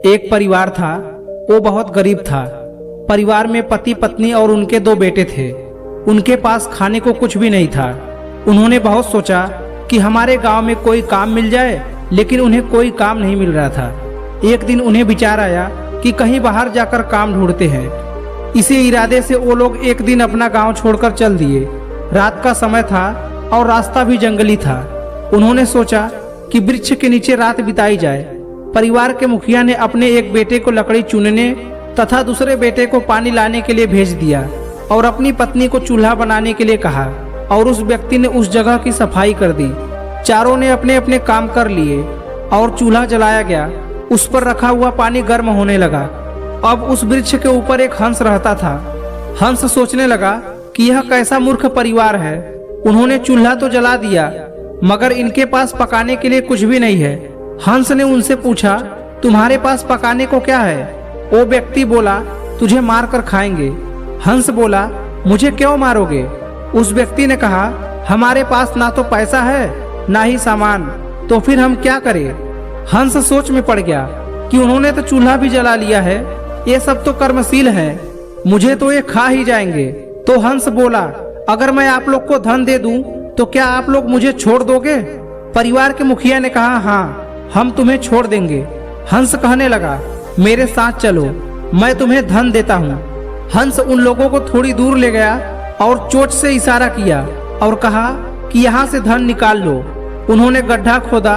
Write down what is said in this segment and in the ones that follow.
एक परिवार था, वो बहुत गरीब था। परिवार में पति पत्नी और उनके 2 बेटे थे। उनके पास खाने को कुछ भी नहीं था। उन्होंने बहुत सोचा कि हमारे गांव में कोई काम मिल जाए, लेकिन उन्हें कोई काम नहीं मिल रहा था। एक दिन उन्हें विचार आया कि कहीं बाहर जाकर काम ढूंढते हैं। इसी इरादे से वो लोग एक दिन अपना गांव छोड़कर चल दिए। रात का समय था और रास्ता भी जंगली था। उन्होंने सोचा कि वृक्ष के नीचे रात बिताई जाए। परिवार के मुखिया ने अपने एक बेटे को लकड़ी चुनने तथा दूसरे बेटे को पानी लाने के लिए भेज दिया और अपनी पत्नी को चूल्हा बनाने के लिए कहा, और उस व्यक्ति ने उस जगह की सफाई कर दी। चारों ने अपने अपने काम कर लिए और चूल्हा जलाया गया। उस पर रखा हुआ पानी गर्म होने लगा। अब उस वृक्ष के ऊपर एक हंस रहता था। हंस सोचने लगा कि यह कैसा मूर्ख परिवार है। उन्होंने चूल्हा तो जला दिया, मगर इनके पास पकाने के लिए कुछ भी नहीं है। हंस ने उनसे पूछा, तुम्हारे पास पकाने को क्या है? वो व्यक्ति बोला, तुझे मार कर खाएंगे। हंस बोला, मुझे क्यों मारोगे? उस व्यक्ति ने कहा, हमारे पास ना तो पैसा है ना ही सामान, तो फिर हम क्या करें? हंस सोच में पड़ गया कि उन्होंने तो चूल्हा भी जला लिया है, ये सब तो कर्मशील है, मुझे तो ये खा ही जाएंगे। तो हंस बोला, अगर मैं आप लोग को धन दे दूं तो क्या आप लोग मुझे छोड़ दोगे? परिवार के मुखिया ने कहा, हाँ, हम तुम्हें छोड़ देंगे। हंस कहने लगा, मेरे साथ चलो, मैं तुम्हें धन देता हूँ। हंस उन लोगों को थोड़ी दूर ले गया और चोंच से इशारा किया और कहा कि यहाँ से धन निकाल लो। उन्होंने गड्ढा खोदा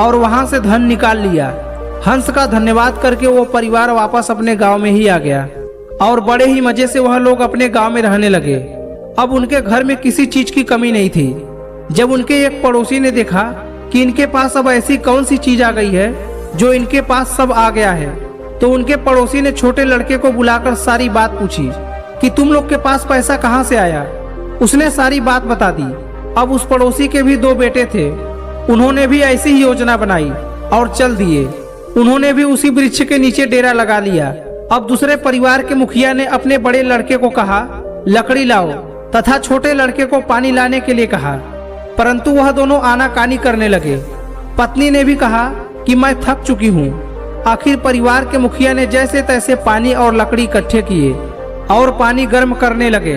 और वहां से धन निकाल लिया। हंस का धन्यवाद करके वो परिवार वापस अपने गांव में ही आ गया और बड़े ही मजे से वह लोग अपने गांव में रहने लगे। अब उनके घर में किसी चीज की कमी नहीं थी। जब उनके एक पड़ोसी ने देखा कि इनके पास अब ऐसी कौन सी चीज आ गई है जो इनके पास सब आ गया है, तो उनके पड़ोसी ने छोटे लड़के को बुलाकर सारी बात पूछी कि तुम लोग के पास पैसा कहाँ से आया। उसने सारी बात बता दी। अब उस पड़ोसी के भी 2 बेटे थे। उन्होंने भी ऐसी ही योजना बनाई और चल दिए। उन्होंने भी उसी वृक्ष के नीचे डेरा लगा लिया। अब दूसरे परिवार के मुखिया ने अपने बड़े लड़के को कहा, लकड़ी लाओ, तथा छोटे लड़के को पानी लाने के लिए कहा, परंतु वह दोनों आनाकानी करने लगे। पत्नी ने भी कहा कि मैं थक चुकी हूँ। आखिर परिवार के मुखिया ने जैसे तैसे पानी और लकड़ी इकट्ठे किए और पानी गर्म करने लगे।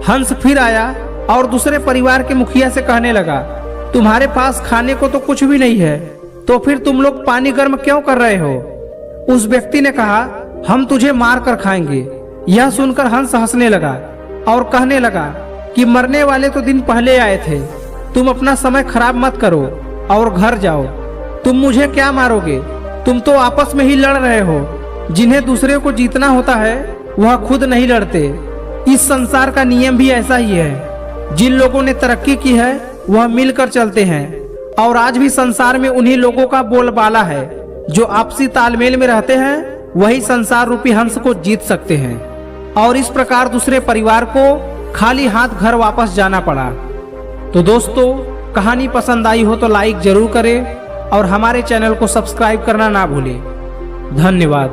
हंस फिर आया और दूसरे परिवार के मुखिया से कहने लगा, तुम्हारे पास खाने को तो कुछ भी नहीं है, तो फिर तुम लोग पानी गर्म क्यों कर रहे हो? उस व्यक्ति ने कहा, हम तुझे मार कर खाएंगे। यह सुनकर हंस हंसने लगा और कहने लगा कि मरने वाले तो दिन पहले आए थे, तुम अपना समय खराब मत करो और घर जाओ। तुम मुझे क्या मारोगे? तुम तो आपस में ही लड़ रहे हो। जिन्हें दूसरे को जीतना होता है वह खुद नहीं लड़ते। इस संसार का नियम भी ऐसा ही है। जिन लोगों ने तरक्की की है वह मिलकर चलते हैं, और आज भी संसार में उन्हीं लोगों का बोलबाला है जो आपसी तालमेल में रहते हैं। वही संसार रूपी हंस को जीत सकते हैं। और इस प्रकार दूसरे परिवार को खाली हाथ घर वापस जाना पड़ा। तो दोस्तों, कहानी पसंद आई हो तो लाइक जरूर करें और हमारे चैनल को सब्सक्राइब करना ना भूलें। धन्यवाद।